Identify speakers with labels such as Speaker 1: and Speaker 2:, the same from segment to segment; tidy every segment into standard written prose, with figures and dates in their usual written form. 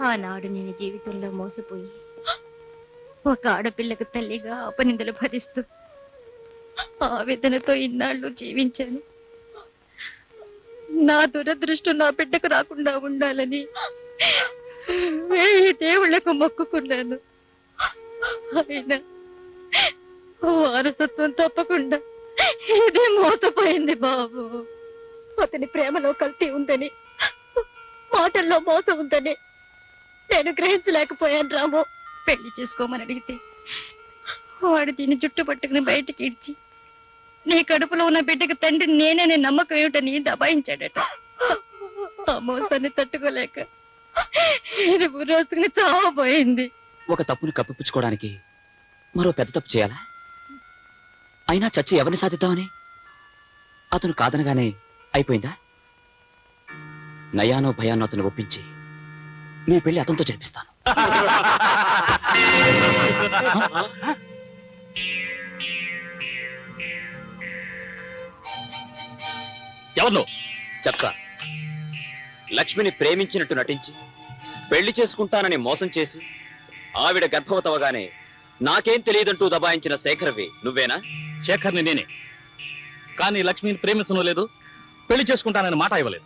Speaker 1: ఆనాడు నేను జీవితంలో మోసపోయి ఒక ఆడపిల్లకు తల్లిగా అపనిందలు భరిస్తూ ఆవేదనతో ఇన్నాళ్ళు జీవించాను. నా దురదృష్టం నా బిడ్డకు రాకుండా ఉండాలని వేయి దేవుళ్లకు మొక్కుకున్నాను. అయినా వారసత్వం తప్పకుండా ఇది మోసపోయింది బాబు. అతని ప్రేమలో కల్తీ ఉందని, మాటల్లో మోసం ఉందని నేను గ్రహించలేకపోయాను రాము. పెళ్లి చేసుకోమని అడిగితే వాడు దీన్ని జుట్టు పట్టుకుని బయటికి ఇడ్చి నీ కడుపులో ఉన్న బిడ్డకు తండ్రి నేనే నమ్మకం ఏమిటని దబాయించాడట. ఆ మోసాన్ని తట్టుకోలేక ఇది రోజుకుని చావబోయింది.
Speaker 2: ఒక తప్పుని కప్పిపుచ్చుకోవడానికి మరో పెద్ద తప్పు చేయాలా? అయినా చచ్చి ఎవరిని సాధిద్దామని అతను కాదనగానే అయిపోయిందా? నయానో భయానో అతను ఒప్పించి నీ పెళ్లి అతనితో జరిపిస్తాను.
Speaker 3: ఎవరు
Speaker 2: చెప్తా. లక్ష్మిని ప్రేమించినట్టు నటించి పెళ్లి చేసుకుంటానని మోసం చేసి ఆవిడ గర్భవతవగానే నాకేం తెలియదంటూ దబాయించిన శేఖర్వి నువ్వేనా?
Speaker 3: శేఖర్ని నేనే, కానీ లక్ష్మిని ప్రేమించడం లేదు, పెళ్లి చేసుకుంటానని మాట ఇవ్వలేదు.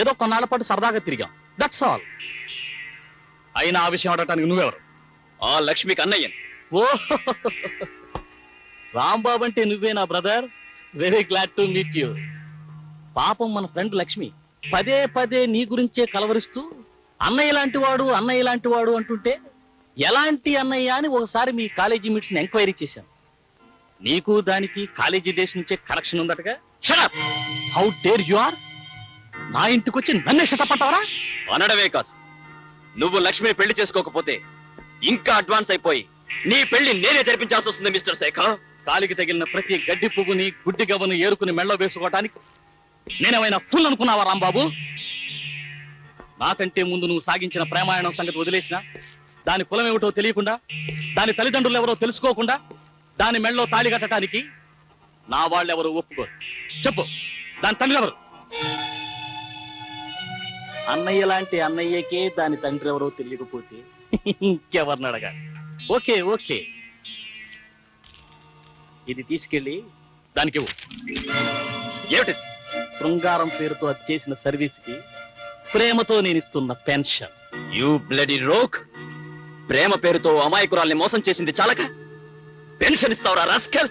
Speaker 3: ఏదో కొన్నాళ్ల పాటు సరదాగా తిరిగాం, దట్స్ ఆల్. అయినా ఆ విషయం అడగటానికి నువ్వెవరు?
Speaker 2: ఆ లక్ష్మికి అన్నయ్యను.
Speaker 3: ఓ రాంబాబు అంటే నువ్వేనా brother? Very glad to meet you. పాపం మన ఫ్రెండ్ లక్ష్మి పదే పదే నీ గురించే కలవరిస్తూ అన్నయ్య లాంటి వాడు అన్నయ్య లాంటి వాడు అంటుంటే ఎలాంటి అన్నయ్య అని ఒకసారి మీ కాలేజీ మీట్స్ ని ఎంక్వైరీ చేశాను. నీకు దానికి కాలేజీ డేస్ నుంచే కనెక్షన్ ఉందటగా. Shut up! How dare you are! నా ఇంటికి వచ్చి నన్నే శతపట్టావరా?
Speaker 2: అనడమే కాదు, నువ్వు లక్ష్మిని పెళ్లి చేసుకోకపోతే ఇంకా అడ్వాన్స్ అయిపోయి నీ పెళ్లి నేనే జరిపించాల్సి వస్తుంది మిస్టర్ శేఖర్.
Speaker 3: కాలికి తగిలిన ప్రతి గడ్డి పువ్వుని గుడ్డి గవ్వను ఏరుకుని మెళ్ళో వేసుకోవటానికి నేనేమైనా ఫుల్ అనుకున్నావా రాంబాబు? నాకంటే ముందు నువ్వు సాగించిన ప్రేమాయణం సంగతి వదిలేసినా, దాని కులం ఏమిటో తెలియకుండా, దాని తల్లిదండ్రులు ఎవరో తెలుసుకోకుండా దాని మెళ్ళలో తాళి కట్టడానికి నా వాళ్ళెవరూ ఒప్పుకోరు. చెప్పు, దాని తండ్రి ఎవరు? అన్నయ్య లాంటి అన్నయ్యకే దాని తండ్రి ఎవరో తెలియకపోతే ఇంకెవరిని అడగాలి? ఓకే ఓకే, ఇది తీసుకెళ్ళి దానికి
Speaker 2: ఏమిటి?
Speaker 3: శృంగారం పేరుతో అది చేసిన సర్వీస్ కి ప్రేమతో నేను ఇస్తున్న పెన్షన్.
Speaker 2: You bloody rogue! ప్రేమ పేరుతో అమాయకురాల్ని మోసం చేసింది చాలక పెన్షన్ ఇస్తావురా రాస్కల్?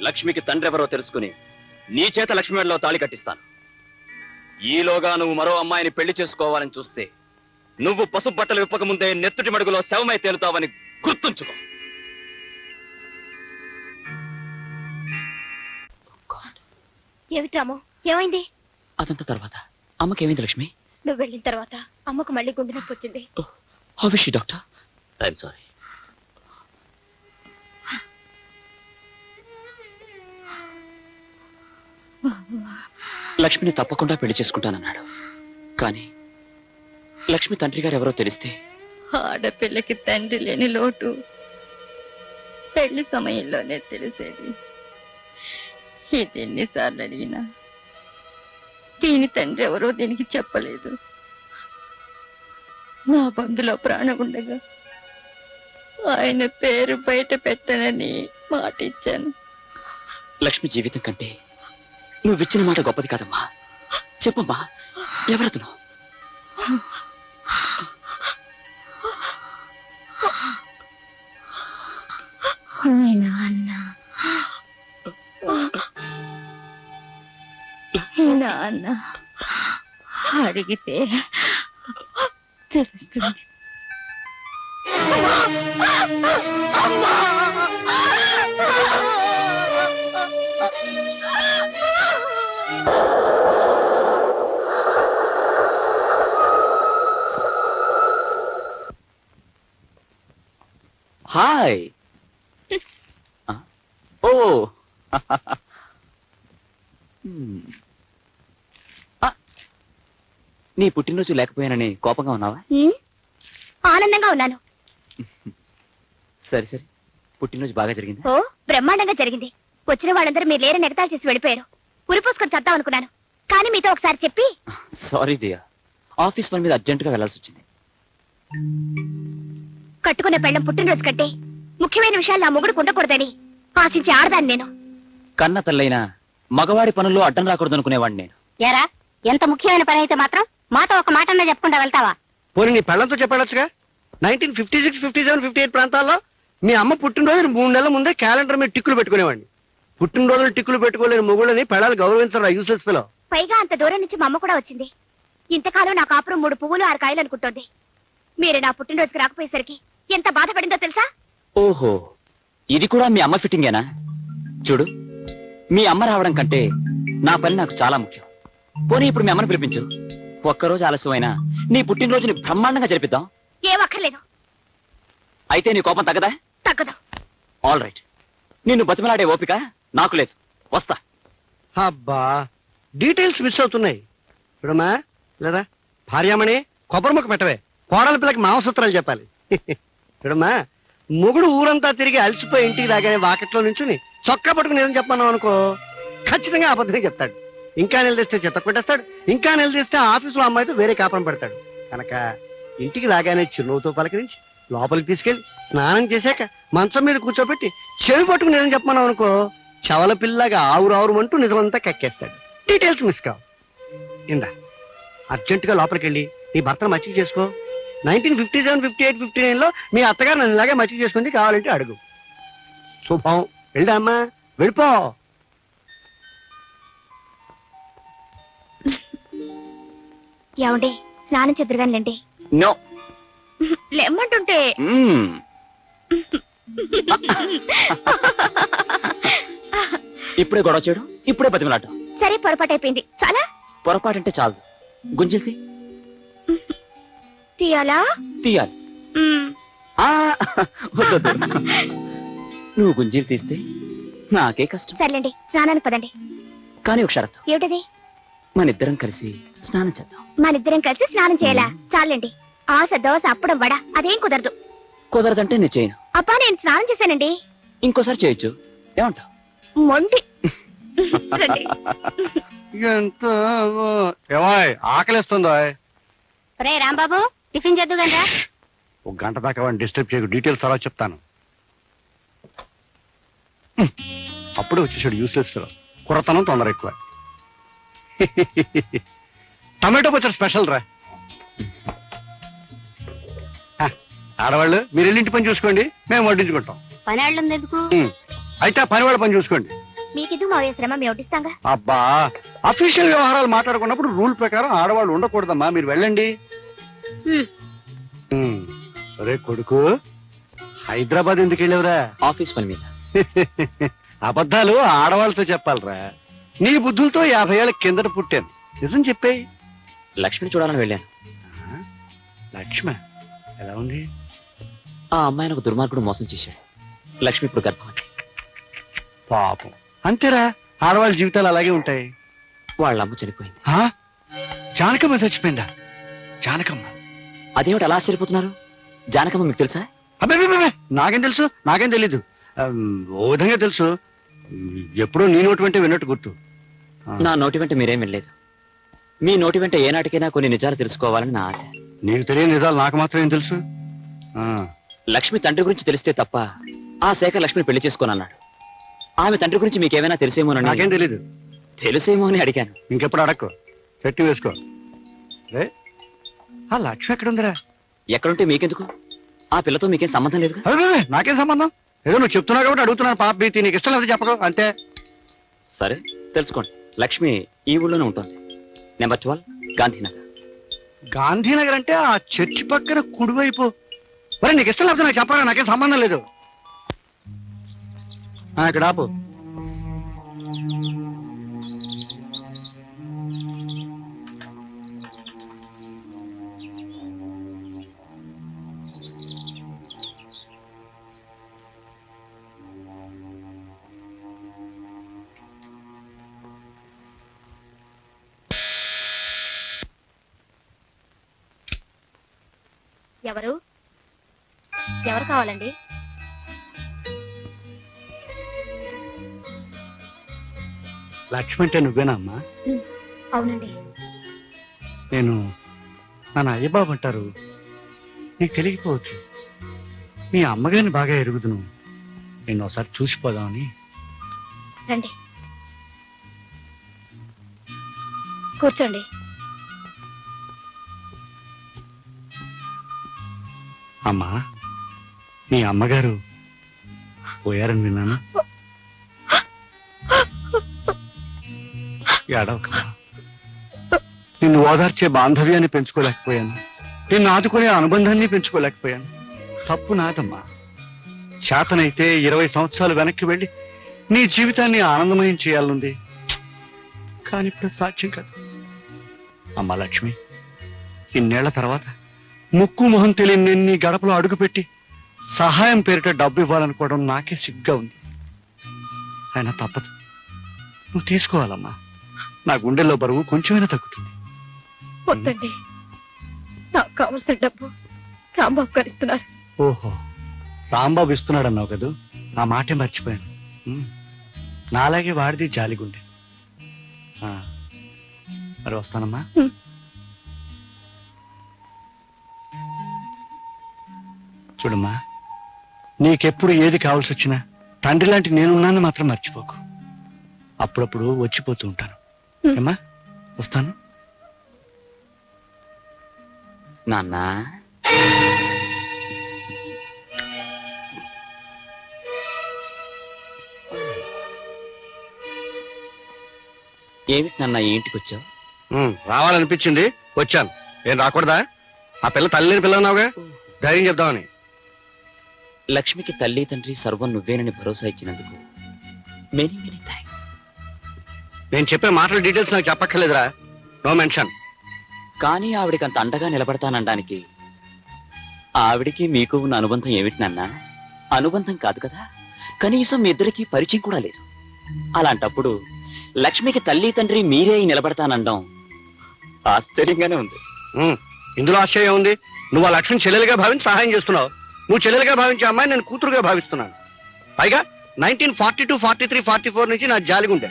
Speaker 2: లక్ష్మికి తండ్రి ఎవరో తెలుసుకుని నీ చేత లక్ష్మీలో తాళి కట్టిస్తాను. ఈలోగా నువ్వు మరో అమ్మాయిని పెళ్లి చేసుకోవాలని చూస్తే నువ్వు పసుపు బట్టలు విప్పకముందే నెత్తుటి మడుగులో శవమై తేలుతావని గుర్తుంచుకో.
Speaker 1: ఏమిటి రాము, ఏమైంది?
Speaker 2: అదంతా తర్వాత. అమ్మకేమైంది లక్ష్మి?
Speaker 1: నువ్వు వెళ్ళిన తర్వాత అమ్మకు మళ్ళీ గుండె నొప్పి వచ్చింది.
Speaker 2: How is she doctor? I'm sorry. లక్ష్మిని తప్పకుండా పెళ్లి చేసుకుంటానన్నాడు. కానీ లక్ష్మి తండ్రి గారు ఎవరో తెలిస్తే?
Speaker 1: ఆడపిల్లకి తండ్రి లేని లోటు పెళ్లి సమయంలోనే తెలిసేది. ఇది ఎన్నిసార్లు అడిగినా దీని తండ్రి ఎవరో దీనికి చెప్పలేదు. నా బంధులో ప్రాణం ఉండగా ఆయన పేరు బయట పెట్టనని మాట ఇచ్చాను.
Speaker 2: లక్ష్మి జీవితం కంటే నువ్విచ్చిన మాట గొప్పది కాదమ్మా. చెప్పమ్మా, ఎవరతను?
Speaker 1: నాన్న అడిగితే తెలుస్తుంది.
Speaker 2: హాయ్. ఓ నీ పుట్టినరోజు లేకపోయానని కోపంగా ఉన్నావా?
Speaker 1: ఆనందంగా ఉన్నాను.
Speaker 2: సరే సరే, పుట్టినరోజు బాగా జరిగింది.
Speaker 1: ఓ బ్రహ్మాండంగా జరిగింది. వచ్చిన వాళ్ళందరూ మీరు లేరని ఎగతాళి చేసి వెళ్ళిపోయారు. ఉరిపోసుకొని చద్దాం అనుకున్నాను, కానీ మీతో ఒకసారి చెప్పి.
Speaker 2: సారీ డియర్, ఆఫీస్ పని మీద అర్జెంటుగా వెళ్లాల్సి వచ్చింది.
Speaker 1: కట్టుకున్న పెళ్ళం పుట్టినరోజు కంటే ముఖ్యమైన విషయాలు నా మొగుడు ఉండకూడదని ఆశించి ఆడదాన్ని నేను.
Speaker 2: కన్న తల్లైనా మగవాడి పనుల్లో అడ్డం రాకూడదు అనుకునేవాడిని నేను.
Speaker 1: ఎరా, ఎంత ముఖ్యమైన పని అయితే మాత్రం మాతో ఒక మాట అన్నా చెప్పకుండా వెళ్తావా?
Speaker 4: పోనీ నీ పెళ్ళంతో చెప్పాడొచ్చుగా. 1956, 57, 58 ప్రాంతాల్లో మీ అమ్మ పుట్టినరోజు 3 నెలల ముందే క్యాలెండర్ మీద టిక్కులు పెట్టుకునేవాడిని. పుట్టినరోజులు టిక్కులు పెట్టుకోలేని మొగుళ్ళని పెళ్ళాలు గౌరవించరా యూసెస్ పిలో.
Speaker 1: పైగా అంత దూరం నుంచి మా అమ్మ కూడా వచ్చింది. ఇంతకాలం నా కాపురం 3 పువ్వులు 6 కాయలు అనుకుంటోంది. మీరు నా పుట్టినరోజుకి రాకపోయేసరికి ఎంత బాధపడిందో తెలుసా?
Speaker 2: ఓహో, ఇది కూడా మీ అమ్మ ఫిట్టింగేనా? చూడు, మీ అమ్మ రావడం కంటే నా పని నాకు చాలా ముఖ్యం. పోనీ ఇప్పుడు మీ అమ్మని పిలిపించు. ఒక్కరోజు ఆలస్యమైనా నీ పుట్టినరోజుని బ్రహ్మాండంగా జరిపిద్దాం.
Speaker 1: ఏం అక్కర్లేదు.
Speaker 2: అయితే నీ కోపం తగ్గదా?
Speaker 1: తగ్గదు.
Speaker 2: ఆల్ రైట్, నిన్ను బతిమలాడే ఓపిక నాకు లేదు. వస్తా.
Speaker 4: అబ్బా, డీటెయిల్స్ మిస్ అవుతున్నాయి. చూడమ్మా, లేదా భార్యామణి కొబ్బరి ముక్క పెట్టవే. కోడల పిల్లకి మాంసూత్రాలు చెప్పాలి. చూడమ్మా, మొగుడు ఊరంతా తిరిగి అలసిపోయి ఇంటికి రాగానే వాకెట్లో నుంచుని చొక్కా పట్టుకుని ఏదని చెప్పన్నావు అనుకో, ఖచ్చితంగా అబద్ధమే చెప్తాడు. ఇంకా నిలదీస్తే చెత్త కొట్టేస్తాడు. ఇంకా నిలదీస్తే ఆఫీసులో అమ్మాయితో వేరే కాపురం పెడతాడు. కనుక ఇంటికి రాగానే చిరునవ్వుతో పలకరించి లోపలికి తీసుకెళ్లి స్నానం చేశాక మంచం మీద కూర్చోబెట్టి చెవి పట్టుకుని ఏదని చెప్పన్నావు అనుకో, చవల పిల్లగా ఆవురావురు అంటూ నిజమంతా కక్కేస్తాడు. డీటెయిల్స్ మిస్ కావు. ఇందా అర్జెంటుగా లోపలికి వెళ్ళి నీ భర్తను మచ్చిక చేసుకో. 1957, 58, 59 లో మీ అత్తగారు నన్ను ఇలాగే మచ్చిక చేసుకుంది, కావాలంటే అడుగు. శుభం. వెళ్దా అమ్మా, వెళ్ళిపో.
Speaker 1: ఏమండి, స్నానం చెదురుగానండి.
Speaker 2: నో.
Speaker 1: లెమ్మంటుంటే.
Speaker 2: ఇప్పుడే గొడవ చేయడం, ఇప్పుడే బతిమలాటం.
Speaker 1: సరే, పొరపాటు అయిపోయింది. చాలా
Speaker 2: పొరపాటంటే చాలు. గుంజిల్తి
Speaker 1: తీయాలా?
Speaker 2: తీయాలి. వద్దొద్దు. నువ్వు గుంజీలు తీస్తే నాకే కష్టం.
Speaker 1: సర్లేండి, స్నానానికి పదండి.
Speaker 2: కానీ ఒక షరతు.
Speaker 1: ఏమిటది?
Speaker 2: మనిద్దరం కలిసి స్నానం చేద్దాం.
Speaker 1: మనిద్దరం కలిసి స్నానం చేయాలా? చాలండి. ఆశ దోశ అప్పడం వడ అదేం కుదరదు.
Speaker 2: కుదరదంటే నేను చేయను.
Speaker 1: అబ్బా, నేను స్నానం చేశానండి.
Speaker 2: ఇంకోసారి చేయొచ్చు, ఏమంటావు?
Speaker 1: మొండి. రండి.
Speaker 4: ఎంతో ఆకలిస్తుందో.
Speaker 1: రే రాంబాబు, టిఫిన్ చేద్దు కదా.
Speaker 4: ఒక గంట దాకా వాడిని డిస్టర్బ్ చేయకు. డీటెయిల్స్ తర్వాత చెప్తాను. అప్పుడే వచ్చేసాడు యూస్లెస్ ఫెలో. కుర్రతనం తొందర ఎక్కువ. టమాటో పచ్చడి స్పెషల్ రా. ఆడవాళ్ళు మీరు వెళ్ళి ఇంటి పని చూసుకోండి, మేము వడ్డించుకుంటాం.
Speaker 1: పని వాళ్ళు ఎందుకు?
Speaker 4: అయితే పని వాళ్ళ పని చూసుకోండి.
Speaker 1: మీకెందుకు మావయ్య శ్రమ మేము వడ్డిస్తాంగా.
Speaker 4: అబ్బా, అఫీషియల్ వ్యవహారాలు మాట్లాడుకున్నప్పుడు రూల్ ప్రకారం ఆడవాళ్ళు ఉండకూడదమ్మా, మీరు వెళ్ళండి. అరే కొడుకు, హైదరాబాద్ ఎందుకు వెళ్ళావురా?
Speaker 2: ఆఫీస్ పని మీద.
Speaker 4: అబద్ధాలు ఆడవాళ్ళతో చెప్పాలరా. నీ బుద్ధులతో 50 ఏళ్ల కిందట పుట్టాను, నిజం చెప్పేయి.
Speaker 2: లక్ష్మిని చూడాలని వెళ్ళాను.
Speaker 4: లక్ష్మ ఎలా ఉంది?
Speaker 2: ఆ అమ్మాయిని ఒక దుర్మార్గుడు మోసం చేశాడు. లక్ష్మి ఇప్పుడు గర్భవతి.
Speaker 4: పాపం, అంతేరా, ఆడవాళ్ళ జీవితాలు అలాగే ఉంటాయి.
Speaker 2: వాళ్ళ అమ్మ చనిపోయింది.
Speaker 4: జానకమ్మ చచ్చిపోయిందా? జానకమ్మ?
Speaker 2: అదేమిటి అలా ఆశ్చర్యపోతున్నారు? జానకమ్మ మీకు తెలుసా?
Speaker 4: అబ్బే, నాకేం తెలుసు, నాకేం తెలీదు. ఓ విధంగా తెలుసు, ఎప్పుడో నీ నోటి వెంటే విన్నట్టు గుర్తు.
Speaker 2: నా నోటి వెంట మీరేం వెళ్ళలేదు. మీ నోటి వెంట ఏనాటికైనా కొన్ని నిజాలు తెలుసుకోవాలని నా ఆశ.
Speaker 4: నీకు తెలియని నిజాలు నాకు మాత్రం ఏం తెలుసు?
Speaker 2: లక్ష్మి తండ్రి గురించి తెలిస్తే తప్ప ఆ శేఖర్ లక్ష్మిని పెళ్లి చేసుకోనన్నాడు. ఆమె తండ్రి గురించి మీకేమైనా తెలిసేమోనని.
Speaker 4: నాకేం తెలీదు.
Speaker 2: తెలుసేమో అని అడిగాను.
Speaker 4: ఇంకెప్పుడు అడక్కు, చెట్టు వేసుకో. ఆ లక్ష్మి ఎక్కడుందిరా?
Speaker 2: ఎక్కడుంటే మీకెందుకు? ఆ పిల్లతో మీకేం సంబంధం లేదు.
Speaker 4: అదే, నాకేం సంబంధం? ఏదో నువ్వు చెప్తున్నావు కాబట్టి అడుగుతున్నాను. పాప భీతి, నీకు ఇష్టం లేదు చెప్పదు, అంతే.
Speaker 2: సరే తెలుసుకోండి. లక్ష్మి ఈ ఊళ్ళోనే ఉంటుంది. నెంబర్ 12 గాంధీనగర్.
Speaker 4: గాంధీనగర్ అంటే ఆ చర్చి పక్కన కుడివైపు. మరి నీకు ఇష్టం లేకపోతే నాకు చెప్పరా, నాకేం సంబంధం లేదు. ఇక్కడ ఆపు.
Speaker 1: ఎవరు ఎవరు కావాలండి?
Speaker 4: లక్ష్మి అంటే నువ్వేనా అమ్మా?
Speaker 1: అవునండి.
Speaker 4: నేను నన్ను అయ్యబాబు అంటారు, నీకు తెలియకపోవచ్చు. మీ అమ్మగారిని బాగా ఎరుగుదును, నేను ఒకసారి చూసిపోదామని.
Speaker 1: రండి కూర్చోండి.
Speaker 4: అమ్మా, మీ అమ్మగారు పోయారని విన్నాను. ఏడవకమ్మా. నిన్ను ఓదార్చే బాంధవ్యాన్ని పెంచుకోలేకపోయాను, నిన్ను ఆదుకునే అనుబంధాన్ని పెంచుకోలేకపోయాను. తప్పు నాదమ్మా. చేతనైతే 20 సంవత్సరాలు వెనక్కి వెళ్ళి నీ జీవితాన్ని ఆనందమయం చేయాలనుంది, కానీ ఇప్పుడు సాధ్యం కాదు. అమ్మా లక్ష్మి, ఇన్నేళ్ల తర్వాత ముక్కు మొహం తెలియని నేను నీ గడపలో అడుగుపెట్టి సహాయం పేరిట డబ్బు ఇవ్వాలనుకోవడం నాకే సిగ్గా ఉంది. అయినా తప్పదు, నువ్వు తీసుకోవాలమ్మా. నా గుండెల్లో బరువు కొంచెమైనా తగ్గుతుంది.
Speaker 1: వద్దండి, నాకు కావాల్సిన డబ్బు రాంబాబు గారు ఇస్తున్నారు.
Speaker 4: ఓహో, రాంబాబు ఇస్తున్నాడు అన్నావు కదూ, ఆ మాటే మర్చిపోయాను. నాలాగే వాడిది జాలిగుండె. మరి వస్తానమ్మా. చూడమ్మా, నీకెప్పుడు ఏది కావాల్సి వచ్చినా తండ్రి లాంటి నేనున్నాను మాత్రం మర్చిపోకు. అప్పుడప్పుడు వచ్చిపోతూ ఉంటాను. ఏమ్మా, వస్తాను.
Speaker 2: నాన్న, ఏమిటి నాన్న ఈ ఇంటికి వచ్చావు?
Speaker 4: రావాలనిపించింది, వచ్చాను. ఏం రాకూడదా? ఆ పిల్ల తల్లి లేని పిల్ల అన్నావుగా, ధైర్యం చెప్దామని.
Speaker 2: లక్ష్మికి తల్లి తండ్రి సర్వం నువ్వేనని భరోసా ఇచ్చినందుకు మెనీ మెనీ థ్యాంక్స్.
Speaker 4: నేను చెప్పే మాటల డీటెయిల్స్ నాకు చెప్పక్కర్లేదురా, నో మెన్షన్.
Speaker 2: కానీ ఆవిడికి అంత అండగా నిలబడతానడానికి ఆవిడికి మీకు ఉన్న అనుబంధం ఏమిటి నాన్న? అనుబంధం కాదు కదా, కనీసం మీ ఇద్దరికి పరిచయం కూడా లేదు. అలాంటప్పుడు లక్ష్మికి తల్లి తండ్రి మీరే నిలబడతానండం ఆశ్చర్యంగానే ఉంది.
Speaker 4: ఇందులో ఆశ్చర్యం ఉంది? నువ్వు ఆ లక్ష్మిని చెల్లెలుగా భావించి సహాయం చేస్తున్నావు. నువ్వు చెల్లెలుగా భావించే అమ్మాయి నేను కూతురుగా భావిస్తున్నాను. పైగా 1942, 43, 44 నుంచి నా జాలిగుండే.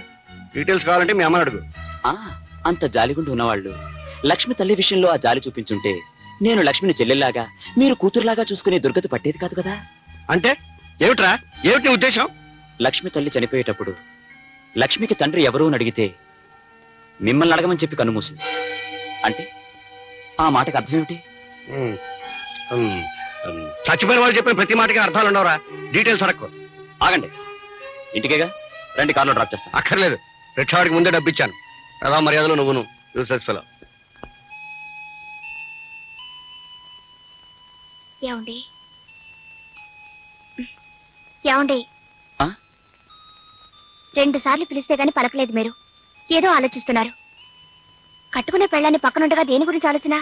Speaker 4: డీటెయిల్స్ కావాలంటే మీ అమ్మని అడుగు.
Speaker 2: అంత జాలిగుండి ఉన్నవాళ్ళు లక్ష్మి తల్లి విషయంలో ఆ జాలి చూపించుంటే నేను లక్ష్మిని చెల్లెల్లాగా మీరు కూతురులాగా చూసుకునే దుర్గతి పట్టేది కాదు కదా.
Speaker 4: అంటే ఏమిట్రా, ఏమిటి నీ ఉద్దేశం?
Speaker 2: లక్ష్మి తల్లి చనిపోయేటప్పుడు లక్ష్మికి తండ్రి ఎవరు అని అడిగితే మిమ్మల్ని అడగమని చెప్పి కన్నుమూసింది. అంటే ఆ మాటకు అర్థం ఏమిటి?
Speaker 4: చచ్చిపోయిన వాళ్ళు చెప్పిన ప్రతి మాటకి అర్థాలు ఉండవురా, డీటెయిల్స్ అడక్కు.
Speaker 2: ఆగండి, ఇంటికేగా రండి, కార్లో డ్రాప్ చేస్తాను.
Speaker 4: అక్కర్లేదు, రిక్షావాడికి ముందే డబ్బు ఇచ్చాను. అలా మర్యాదలో నువ్వును యూస్లెస్ ఫెలో.
Speaker 1: ఏమండి ఏమండి
Speaker 2: ఆ?
Speaker 1: 2 సార్లు పిలిస్తే గాని పలకలేదు మీరు. ఏదో ఆలోచిస్తున్నారు. కట్టుకునే పెళ్ళాన్ని పక్కనుండగా దేని గురించి ఆలోచన?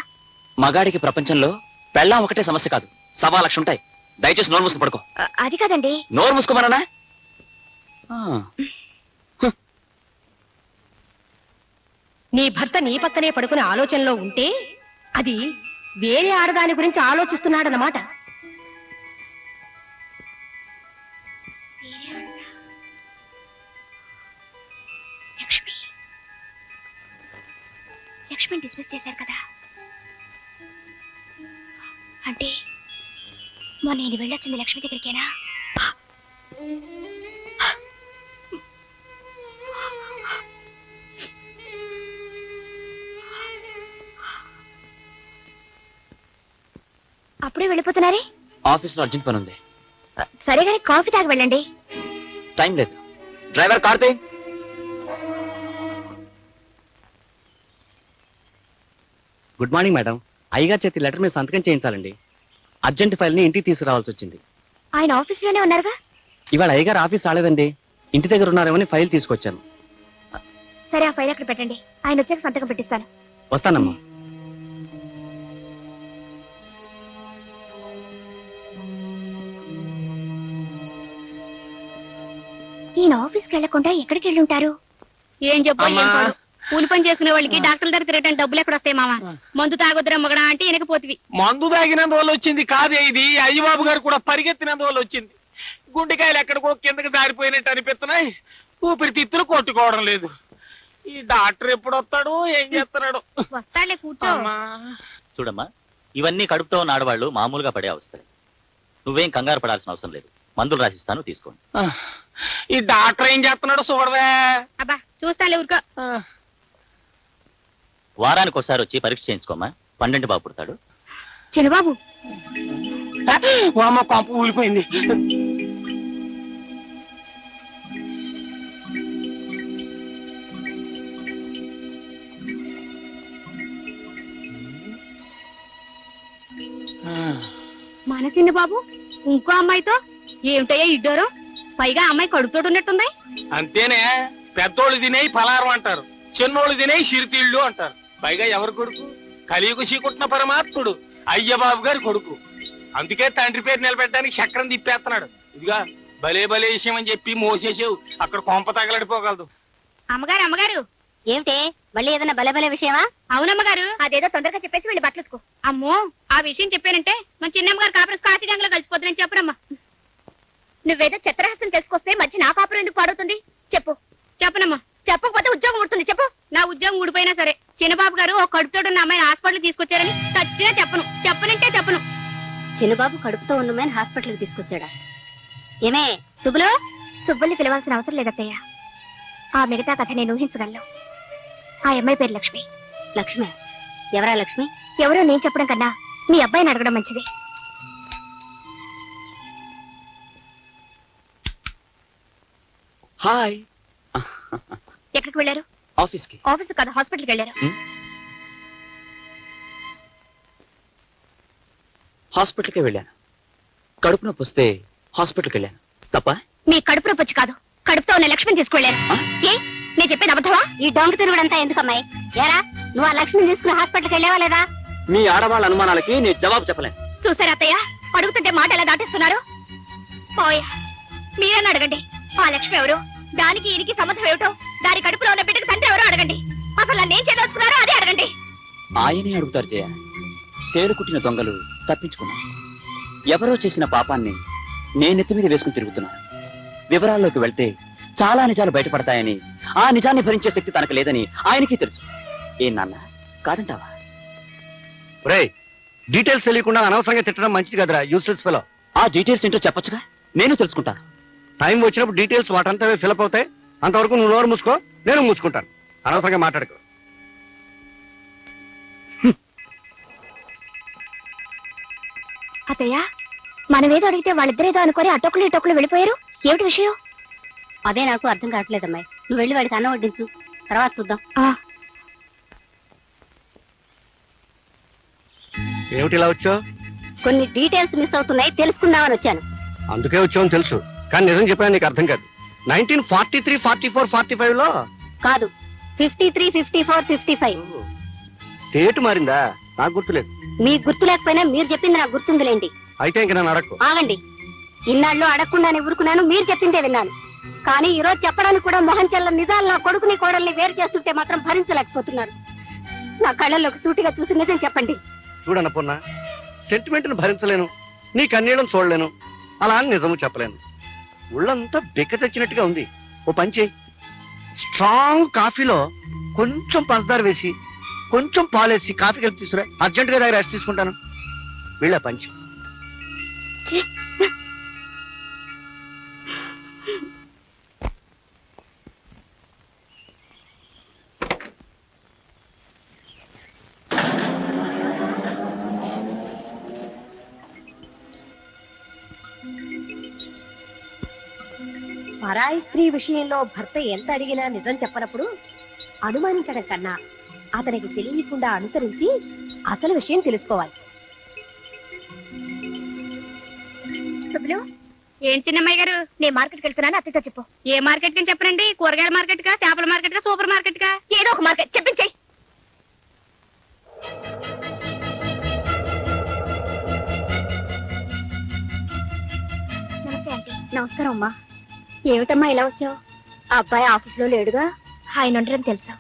Speaker 2: మగాడికి ప్రపంచంలో పెళ్ళాం ఒకటే సమస్య కాదు, 1,00,000 ఉంటాయి. దయచేసి నోరు మూసుకు పడుకో.
Speaker 1: అది కాదండి.
Speaker 2: నోరు మూసుకోమన్నా.
Speaker 5: నీ భర్త నీ పక్కనే పడుకునే ఆలోచనలో ఉంటే అది వేరే ఆడదాని గురించి ఆలోచిస్తున్నాడన్నమాట.
Speaker 1: లక్ష్మి, లక్ష్మిని డిస్మిస్ చేశారు కదా. అంటే మొన్న నేను వెళ్ళొచ్చింది లక్ష్మి దగ్గరికేనా? అప్పుడే వెళ్ళిపోతున్నారే?
Speaker 2: ఆఫీస్ లో అర్జెంట్ పని ఉంది.
Speaker 1: సరే గాని కాఫీ తాగి వెళ్ళండి.
Speaker 2: టైం లేదు. Driver Karthi.
Speaker 6: Good morning madam. అయ్యగారి చేతి లెటర్ మీద సంతకం చేయించాలండి. అర్జెంట్ ఫైల్ ని ఇంటికి తీసుకురావాల్సి వచ్చింది.
Speaker 1: ఆయన ఆఫీస్ లోనే ఉన్నారుగా.
Speaker 6: ఇవాళ అయ్యగారు ఆఫీస్ రాలేదండి, ఇంటి దగ్గర ఉన్నారేమని ఫైల్ తీసుకొచ్చాను.
Speaker 1: సరే, ఆ ఫైల్ అక్కడ పెట్టండి. ఆయన వచ్చాక సంతకం పెట్టిస్తాను.
Speaker 6: వస్తానమ్మా.
Speaker 1: ఈయన ఆఫీస్కి వెళ్లకుండా ఎక్కడికి వెళ్ళి ఉంటారు?
Speaker 5: ఏం చెప్పు, కూలి పని చేసుకునే వాళ్ళకి డాక్టర్ దగ్గర తిరగటం డబ్బులు ఎక్కడ వస్తాయి మామ? మందు తాగొద్దురా మగడా అంటే వెనకపోతివి.
Speaker 3: మందు తాగినందువల్ల వచ్చింది కాదే ఇది. అయ్యబాబు గారు కూడా పరిగెత్తినందువల్ల వచ్చింది. గుండెకాయలు ఎక్కడికో కిందకి జారిపోయినట్టు అనిపిస్తున్నాయి. ఊపిరితిత్తులు కొట్టుకోవడం లేదు. ఈ డాక్టర్ ఎప్పుడు వస్తాడు, ఏం చేస్తున్నాడు?
Speaker 5: వస్తాడులే, కూర్చో.
Speaker 7: చూడమ్మా, ఇవన్నీ కడుపుతో ఉన్న ఆడవాళ్ళు మామూలుగా పడే అవస్థలే. నువ్వేం కంగారు పడాల్సిన అవసరం లేదు. మందులు రాసిస్తాను, తీసుకోండి.
Speaker 3: ఈ డాక్టర్ ఏం చేస్తున్నాడు చూడవే.
Speaker 5: అబ్బా చూస్తానులే, ఊరుకో.
Speaker 7: వారానికి ఒకసారి వచ్చి పరీక్ష చేయించుకోమ్మా. 12 బాబు పుడతాడు.
Speaker 1: చిన్నబాబు,
Speaker 3: అమ్మ పంపు ఊలిపోయింది.
Speaker 5: మన చిన్న బాబు ఇంకో అమ్మాయితో ఏమిటయ్యా ఇడ్డారో? పైగా అమ్మాయి కడుపుతోటి ఉన్నట్టుంది.
Speaker 3: అంతేనే, పెద్దోళ్ళు తినేయి పలారం అంటారు, చిన్నోళ్ళు తినేయి చిరుతిళ్ళు అంటారు. పైగా ఎవరు కొడుకు? కలియుగ శ్రీకృష్ణ పరమాత్ముడు అయ్యబాబు గారి కొడుకు. అందుకే తండ్రి పేరు నిలబెట్టడానికి చక్రం తిప్పేస్తున్నాడు. ఇదిగా భలే భలే విషయం అని చెప్పి మోసేసావు, అక్కడ కొంప తగలడిపోగలదు.
Speaker 5: అమ్మగారు, అమ్మగారు.
Speaker 1: ఏమిటే మళ్ళీ ఏదైనా బలబల విషయమా?
Speaker 5: అవునమ్మగారు.
Speaker 1: అదేదో తొందరగా చెప్పేసి వెళ్ళి బట్టలుతుకో.
Speaker 5: అమ్మో, ఆ విషయం చెప్పానంటే మన చిన్నమ్మగారు కాపురం కాశీగంగలో కలిసిపోతుందని చెప్పరమ్మా.
Speaker 1: నువ్వేదో చిత్రహాసం తెలుసుకొస్తే మధ్య నా కాపురం ఎందుకు పాడవుతుంది? చెప్పు.
Speaker 5: చెప్పనమ్మా.
Speaker 1: చెప్పకపోతే ఉద్యోగం ఉడుతుంది. చెప్పు.
Speaker 5: నా ఉద్యోగం ఊడిపోయినా సరే చిన్నబాబు గారు ఒక కడుపుతోటి ఉన్న అమ్మాయిని హాస్పిటల్ తీసుకొచ్చారని చచ్చినా చెప్పను. చెప్పనంటే చెప్పను.
Speaker 1: చిన్నబాబు కడుపుతో ఉన్న అమ్మాయిని హాస్పిటల్కి తీసుకొచ్చాడా? ఏమే సుబ్బులు? సుబ్బుల్ని పిలవాల్సిన అవసరం లేదత్తయ్య. ఆ మిగతా కథ నేను ఊహించగలను. ఆ అమ్మాయి పేరు లక్ష్మి. లక్ష్మి? ఎవరా లక్ష్మి? ఎవరో నేను చెప్పడం కన్నా మీ అబ్బాయిని అడగడం మంచిది.
Speaker 2: హాయ్.
Speaker 1: ఎక్కడికి వెళ్ళారు?
Speaker 2: ఆఫీస్ కి.
Speaker 1: ఆఫీస్ కాదు, హాస్పిటల్కి వెళ్ళారు.
Speaker 2: హాస్పిటల్కి వెళ్ళాను. కడుపు నొప్పి వస్తే హాస్పిటల్కి వెళ్ళాను. తప్ప?
Speaker 1: మీ కడుపు నొప్పి వచ్చి కాదు, కడుపుతో ఉన్న లక్ష్మిని తీసుకువెళ్ళారు. ఏ నేను చెప్పేది అబద్ధమా? ఈ డొంక తిరుగుడంతా ఎందుకు అమ్మాయి? ఏరా, నువ్వు ఆ లక్ష్మిని తీసుకుని హాస్పిటల్కి వెళ్ళావా లేదా?
Speaker 2: మీ ఆడవాళ్ళ అనుమానాలకి నేను జవాబు చెప్పలేను.
Speaker 1: చూసారా అత్తయ్య, అడుగుతుంటే మాట ఎలా దాటిస్తున్నారు? పోయా, మీరన్నా అడగండి. ఆ లక్ష్మి ఎవరు, దానికి ఈయనకి సంబంధం ఏమిటో, దాని కడుపులో ఉన్న బిడ్డకు తండ్రి ఎవరో అడగండి. అసలు నన్ను ఏం చేయదలుచుకున్నారో అదే అడగండి.
Speaker 2: ఆయనే అడుగుతారు జయ. తేలు కుట్టిన దొంగలు తప్పించుకున్నాను. ఎవరో చేసిన పాపాన్ని నేనెత్తి మీద వేసుకుని తిరుగుతున్నాను. వివరాల్లోకి వెళ్తే చాలా నిజాలు బయటపడతాయని, ఆ నిజాన్ని భరించే శక్తి తనకు లేదని ఆయనకి తెలుసు. ఏం నాన్న, కాదంటావా?
Speaker 4: రేయ్, డీటెయిల్స్ తెలియకుండా అనవసరంగా తిట్టడం మంచిది కదరా, యూస్లెస్ ఫెలో.
Speaker 2: ఆ డీటెయిల్స్ ఏంటో చెప్పొచ్చుగా, నేను తెలుసుకుంటాను.
Speaker 4: టైం వచ్చినప్పుడు డీటెయిల్స్ వాటంతవే ఫిలప్ అవుతాయి. అంతవరకు నువ్వు నోరు మూసుకో, నేను మూసుకుంటాను. అనవసరంగా మాట్లాడుకో.
Speaker 1: అత్తయ్య, మనమేదో అడిగితే వాళ్ళిద్దరేదో అనుకొని అటొక్కలు ఇటొక్కలు వెళ్ళిపోయారు. ఏమిటి విషయం? అదే నాకు అర్థం కావట్లేదమ్మాయి. నువ్వు వెళ్ళి వాడికి అన్నం వడ్డించు, తర్వాత చూద్దాం.
Speaker 4: ఏమిటి ఇలా వచ్చావు?
Speaker 1: కొన్ని డీటెయిల్స్ మిస్ అవుతున్నాయి, తెలుసుకుందామని వచ్చాను.
Speaker 4: అందుకే వచ్చావని తెలుసు, కానీ నిజం చెప్పాను నీకు అర్థం కాదు. 1943, 44, 45 లో
Speaker 1: కాదు, 53, 54, 55.
Speaker 4: డేట్ మారిందా? నాకు గుర్తులేదు.
Speaker 1: మీకు గుర్తు లేకపోయినా మీరు చెప్పింది నాకు గుర్తుందిలేండి.
Speaker 4: అయితే ఇంక నన్ను అడక్కు.
Speaker 1: ఆగండి. ఇన్నాళ్ళు అడగకుండానే ఊరుకున్నాను, మీరు చెప్పిందే విన్నాను. కానీ ఈ రోజు చెప్పడానికి కూడా మొహం చెల్ల నిజాలు నా కొడుకుని కోడల్ని వేరు చేస్తుంటే మాత్రం భరించలేకపోతున్నాను. నా కళ్ళల్లోకి సూటిగా చూసి నిజం చెప్పండి.
Speaker 4: చూడన్నపూర్ణ, సెంటిమెంట్ ను భరించలేను, నీ కన్నీళ్ళను చూడలేను, అలా అని నిజము చెప్పలేను. ఒళ్ళంతా బిక్క చచ్చినట్టుగా ఉంది. ఓ పంచి, స్ట్రాంగ్ కాఫీలో కొంచెం పంచదార వేసి కొంచెం పాలేసి కాఫీ కలిపి తీసుకురా. అర్జెంట్ గా దగ్గర రెస్ట్ తీసుకుంటాను. వీళ్ళ పంచి.
Speaker 5: పరాయి స్త్రీ విషయంలో భర్త ఎంత అడిగినా నిజం చెప్పనప్పుడు అనుమానించడం కన్నా అతనికి తెలియకుండా అనుసరించి అసలు విషయం తెలుసుకోవాలి.
Speaker 1: ఏం చిన్నమ్మాయి గారు, నేను మార్కెట్కి వెళ్తున్నాను, అత్తతో చెప్పు. ఏ మార్కెట్ కి చెప్పనండి? కూరగాయల మార్కెట్ కా, చేపల మార్కెట్ కా, సూపర్ మార్కెట్ కా? ఏదో ఒక మార్కెట్ చెప్పించేయి. నమస్తే ఆంటీ. నమస్కారం అమ్మా. ఏమిటమ్మా ఇలా వచ్చావు? ఆ అబ్బాయి ఆఫీసులో లేడుగా? ఆయన ఉండరని తెలుసు.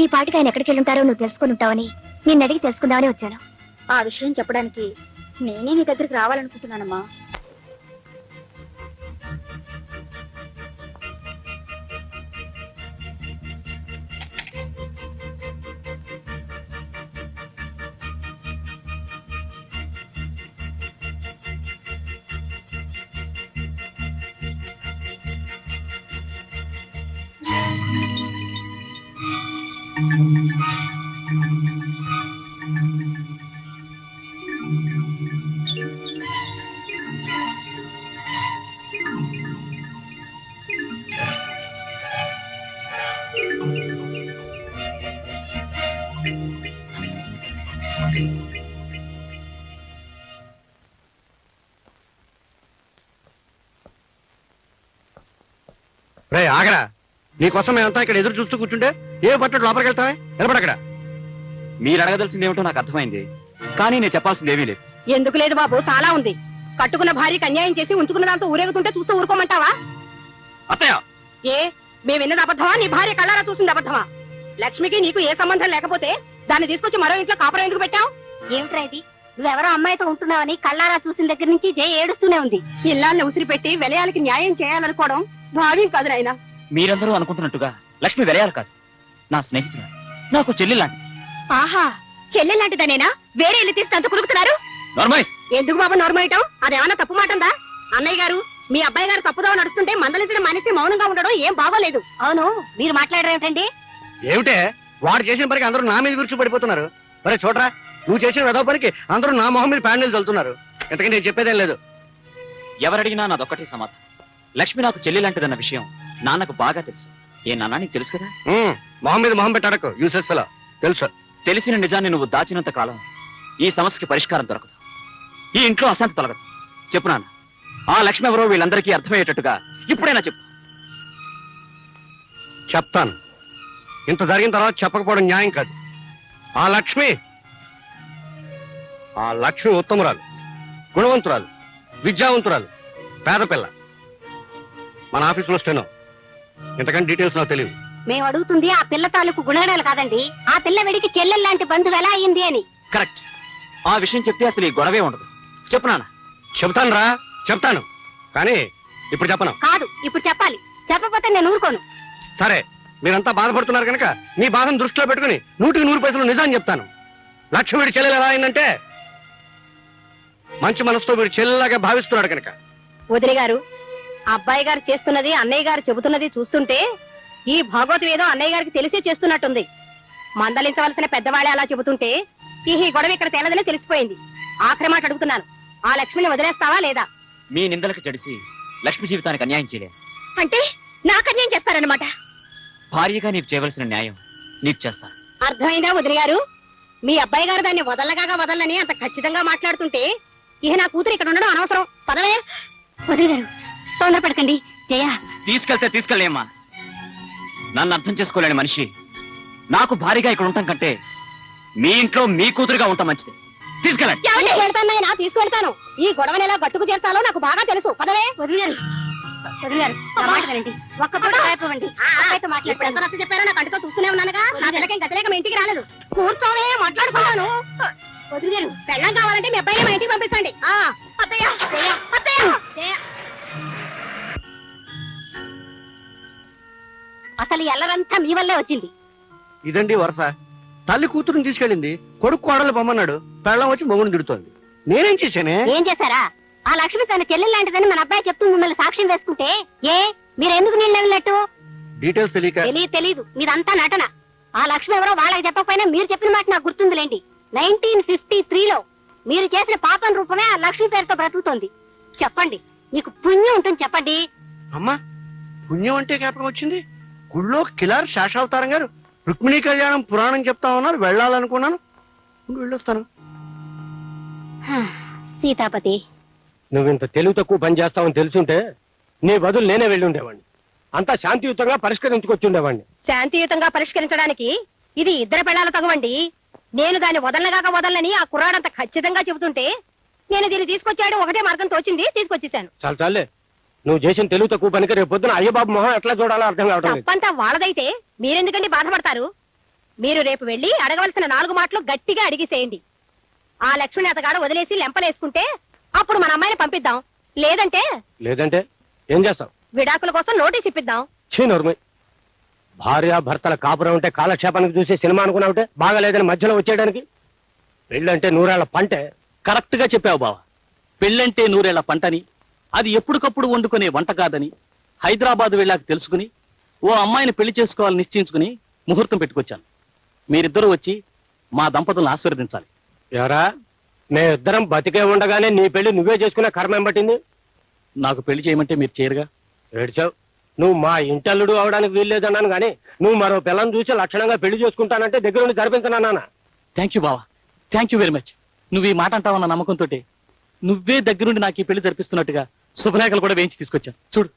Speaker 1: ఈ పాటికి ఆయన ఎక్కడికి వెళ్ళుంటారో నువ్వు తెలుసుకుని ఉంటావని నిన్ను అడిగి తెలుసుకుందామని వచ్చాను. ఆ విషయం చెప్పడానికి నేనే నీ దగ్గరికి రావాలనుకుంటున్నానమ్మా.
Speaker 4: రే ఆగరా, నీకోసం మేమంతా ఇక్కడ ఎదురు చూస్తూ కూర్చుంటే ఏ పట్టు లోపలికి వెళ్తావే? నిలబడక్కడ.
Speaker 2: మీరు అడగదలసింది ఏమిటో నాకు అర్థమైంది, కానీ నేను చెప్పాల్సింది ఏమీ లేదు.
Speaker 5: ఎందుకు లేదు బాబు, చాలా ఉంది. కట్టుకున్న భార్యకి అన్యాయం చేసి ఉంచుకున్న దాంతో ఊరేగుతుంటే చూస్తూ ఊరుకోమంటావా?
Speaker 2: అత్తయ్య,
Speaker 5: ఏ మేము విన్నది అబద్ధమా? నీ భార్య కళ్ళారా చూసింది అబద్ధమా? లక్ష్మికి నీకు ఏ సంబంధం లేకపోతే దాన్ని తీసుకొచ్చి మరో ఇంట్లో కాపురం ఎందుకు పెట్టావు?
Speaker 1: ఏమిట్రా ఇది? నువ్వెవరో అమ్మాయితో ఉంటున్నావని కళ్ళారా చూసిన దగ్గర నుంచి జయ ఏడుస్తూనే ఉంది.
Speaker 5: ఇల్లాన్ని ఉసిరి పెట్టి వెలయాలకి న్యాయం చేయాలనుకోవడం భావ్యం కాదు నాయనా.
Speaker 2: మీరందరూ అనుకుంటున్నట్టుగా లక్ష్మి వెలయాలు కాదు, నా స్నేహితులు, నాకు చెల్లి లాంటి.
Speaker 1: ఆహా, చెల్లెలాంటిదనేనా? వేరే ఇల్లు తీసి అంత కులుకుతున్నారు?
Speaker 2: నార్మల్.
Speaker 5: ఎందుకు బాబు నోర్మేయటం? అదేమన్నా తప్పు మాటందా? అన్నయ్య గారు, మీ అబ్బాయి గారు తప్పుదో నడుస్తుంటే మందలించడం మనిషి మౌనంగా ఉండడం ఏం బాగోలేదు.
Speaker 1: అవును, మీరు మాట్లాడరు ఏమిటండి?
Speaker 4: ఏమిటే వాడు చేసిన పనికి అందరూ నా మీద విరుచు పడిపోతున్నారు. మరి చూడరా, నువ్వు చేసిన వెదవ పనికి అందరూ నా మొహం మీద ప్యాండిల్ చల్లుతున్నారు. ఇంతకీ నేను చెప్పేదేం లేదు.
Speaker 2: ఎవరడిగినా నాదొక్కటే సమాధానం. లక్ష్మి నాకు చెల్లి లాంటిదన్న విషయం నాన్నకు బాగా తెలుసు. ఏ నాన్న, నీకు తెలుసు కదా?
Speaker 4: మొహం మీద మొహం పెట్టాడకు, యూసెస్ ఫెలో. తెలుసు.
Speaker 2: తెలిసిన నిజాన్ని నువ్వు దాచినంత కాలం ఈ సమస్యకి పరిష్కారం దొరకదు, ఈ ఇంట్లో అశాంతి తొలగదు. చెప్పు నాన్న, ఆ లక్ష్మి ఎవరో వీళ్ళందరికీ అర్థమయ్యేటట్టుగా ఇప్పుడైనా చెప్పు.
Speaker 4: చెప్తాను. ఇంత జరిగిన తర్వాత చెప్పకపోవడం న్యాయం కాదు. ఆ లక్ష్మి ఉత్తమురాలు, గుణవంతురాలు, విద్యావంతురాలు, పేద పిల్ల. మన ఆఫీసులో స్టెనో. ఇంతకంటే డీటెయిల్స్ నాకు తెలియదు.
Speaker 1: మేము అడుగుతుంది ఆ పిల్ల తాలూకు గుణగణాలు కాదండి, ఆ పిల్ల వెడికి చెల్లెల్లాంటి బంధువు ఎలా అయింది అని.
Speaker 2: కరెక్ట్. ఆ విషయం చెప్తే అసలు ఈ గొడవే ఉండదు. చెప్పు నాన్న.
Speaker 4: చెప్తాను రా, చెప్తాను, కానీ ఇప్పుడు చెప్పను.
Speaker 1: కాదు, ఇప్పుడు చెప్పాలి. చెప్పకపోతే నేను ఊరుకోను.
Speaker 4: సరే, మీరంతా బాధపడుతున్నారు కనుక మీ బాధను దృష్టిలో పెట్టుకుని 100% నిజాన్ని చెప్తాను. లక్ష్మి వీడి చెల్లెలు ఎలా అయిందంటే మంచి మనసుతో వీడి చెల్లెలాగా భావిస్తున్నాడు కనుక.
Speaker 5: వదిలి గారు, అబ్బాయి గారు చేస్తున్నది అన్నయ్య గారు చెబుతున్నది చూస్తుంటే ఈ భాగవతం ఏదో అన్నయ్య గారికి తెలిసే చేస్తున్నట్టుంది. మందలించవలసిన పెద్దవాళ్ళే అలా చెబుతుంటే ఈ గొడవ ఇక్కడ తేలదని తెలిసిపోయింది. ఆఖరి మాట అడుగుతున్నాను, ఆ లక్ష్మిని వదిలేస్తావా లేదా?
Speaker 2: మీ నిందలకు జడిసి లక్ష్మి జీవితానికి అన్యాయం చేయలేదు.
Speaker 1: అంటే
Speaker 5: నాకు అన్యాయం చేస్తారన్నమాట.
Speaker 2: భార్యగా నీకు చేయవలసిన న్యాయం నీకు చేస్తాను.
Speaker 5: అర్థమైందా వదిలి గారు? మీ అబ్బాయి గారు దాన్ని వదలని అంత ఖచ్చితంగా మాట్లాడుతుంటే ఇక నా కూతురు ఇక్కడ ఉండడం అనవసరం. పదవే. వదిలి గారు తొందరపడకండి. జయ
Speaker 2: తీసుకెళ్తే తీసుకెళ్ళేమ్మా. నన్ను అర్థం చేసుకోలేని మనిషి నాకు భారీగా ఇక్కడ ఉండటం కంటే మీ ఇంట్లో మీ కూతురుగా ఉంటాం మంచిది. తీసుకెళ్ళండి.
Speaker 5: వెళ్తాను తీసుకువెళ్తాను. ఈ గొడవని ఎలా గట్టుకు చేర్చాలో నాకు బాగా తెలుసు. పదవే. వదిలి గారు చెప్పారో నా కంటితో చూస్తూనే ఉన్నానుగా. నా పిల్లకేం గతలేక మా ఇంటికి రాలేదు. కూర్చోనే మాట్లాడుకున్నాను. వదిలి గారు పెళ్ళం కావాలంటే మీ అబ్బాయిని మా ఇంటికి పంపించండి. అసలు ఎల్లరంతా మీ వల్లే వచ్చింది.
Speaker 4: ఇదండి వరుస. తల్లి కూతురుని తీసుకెళ్ళింది, కొడుకు కోడలు పొమ్మన్నాడు, పెళ్ళం వచ్చి మొగుని తిడుతోంది. నేనేం చేశానే?
Speaker 5: ఏం చేశారా? ఆ లక్ష్మి తన చెల్లెలు లాంటిదని మన అబ్బాయి చెప్తూ మిమ్మల్ని సాక్ష్యం వేసుకుంటే మీరెందుకు నీళ్ళు వెళ్ళినట్టు?
Speaker 4: డీటెయిల్స్ తెలియక.
Speaker 5: తెలీదు. మీదంతా నటన. ఆ లక్ష్మి ఎవరో వాళ్ళకి చెప్పకపోయినా మీరు చెప్పిన మాట నాకు గుర్తుందిలేండి. 1953లో మీరు చేసిన పాపం రూపమే ఆ లక్ష్మి పేరుతో బ్రతుకుతోంది. చెప్పండి, మీకు పుణ్యం ఉంటుంది. చెప్పండి.
Speaker 4: అమ్మా, పుణ్యం అంటే జ్ఞాపకం వచ్చింది. గుళ్ళో కిలార్ శాషావతారం గారు రుక్మిణీ కళ్యాణం పురాణం చెప్తా ఉన్నారు. వెళ్ళాలనుకున్నాను. వెళ్ళొస్తాను.
Speaker 5: సీతాపతి,
Speaker 8: నువ్వింత తెలివి తక్కువ పని చేస్తావని తెలుసుంటే నీ బదులు నేనే వెళ్ళి ఉండేవాడిని. అంతా శాంతియుతంగా పరిష్కరించుకొచ్చుండేవాడిని.
Speaker 5: శాంతియుతంగా పరిష్కరించడానికి ఇది ఇద్దరు పెళ్ళాల తగవండి. నేను దాన్ని వదలనని ఆ కుర్రాడంత ఖచ్చితంగా చెబుతుంటే నేను దీన్ని తీసుకొచ్చాడు. ఒకటే మార్గం తోచింది, తీసుకొచ్చేసాను.
Speaker 8: చాలే, నువ్వు చేసిన తెలివి తక్కువ పనికి రేపు పొద్దున అయ్యబాబు మొహం ఎట్లా చూడాలో అర్థం కావడం లేదు.
Speaker 5: తప్పంతా వాళ్ళదైతే మీరెందుకండి బాధపడతారు? మీరు రేపు వెళ్లి అడగవలసిన 4 మాటలు గట్టిగా అడిగిసేయండి. ఆ లక్ష్మణి అతగాడు వదిలేసి లెంపలేసుకుంటే అప్పుడు మన అమ్మాయిని పంపిద్దాం. లేదంటే
Speaker 8: ఏం చేస్తావు?
Speaker 5: విడాకుల కోసం నోటీస్ ఇప్పిద్దాం.
Speaker 8: చీనోర్మై, భార్య భర్తల కాపురం ఉంటే కాలక్షేపానికి చూసే సినిమా అనుకున్నావుంటే బాగాలేదని మధ్యలో వచ్చేయడానికి. పెళ్ళంటే 100 ఏళ్ల పంటే.
Speaker 3: కరెక్ట్ గా చెప్పావు బావ. పెళ్ళంటే 100 ఏళ్ల పంటని, అది ఎప్పటికప్పుడు వండుకునే వంట కాదని హైదరాబాద్ వెళ్ళాక తెలుసుకుని ఓ అమ్మాయిని పెళ్లి చేసుకోవాలని నిశ్చయించుకుని ముహూర్తం పెట్టుకొచ్చాను. మీరిద్దరూ వచ్చి మా దంపతులను ఆశీర్వదించాలి.
Speaker 8: ఎవరా, మేమిద్దరం బతికే ఉండగానే నీ పెళ్లి నువ్వే చేసుకునే కర్మేం పట్టింది?
Speaker 3: నాకు పెళ్లి చేయమంటే మీరు చేయరుగా.
Speaker 8: ఏడ్చావు. నువ్వు మా ఇంటల్లుడు అవడానికి వీల్లేదన్నాను గానీ నువ్వు మరో పిల్లని చూసి లక్షణంగా పెళ్లి చేసుకుంటానంటే దగ్గర నుండి జరిపించనన్నా.
Speaker 3: థ్యాంక్ యూ బావా, థ్యాంక్ యూ వెరీ మచ్. నువ్వు ఈ మాట అంటావన్న నమ్మకంతో నువ్వే దగ్గరుండి నాకు ఈ పెళ్లి జరిపిస్తున్నట్టుగా శుభలేఖలు కూడా వేయించి తీసుకొచ్చాను. చూడు.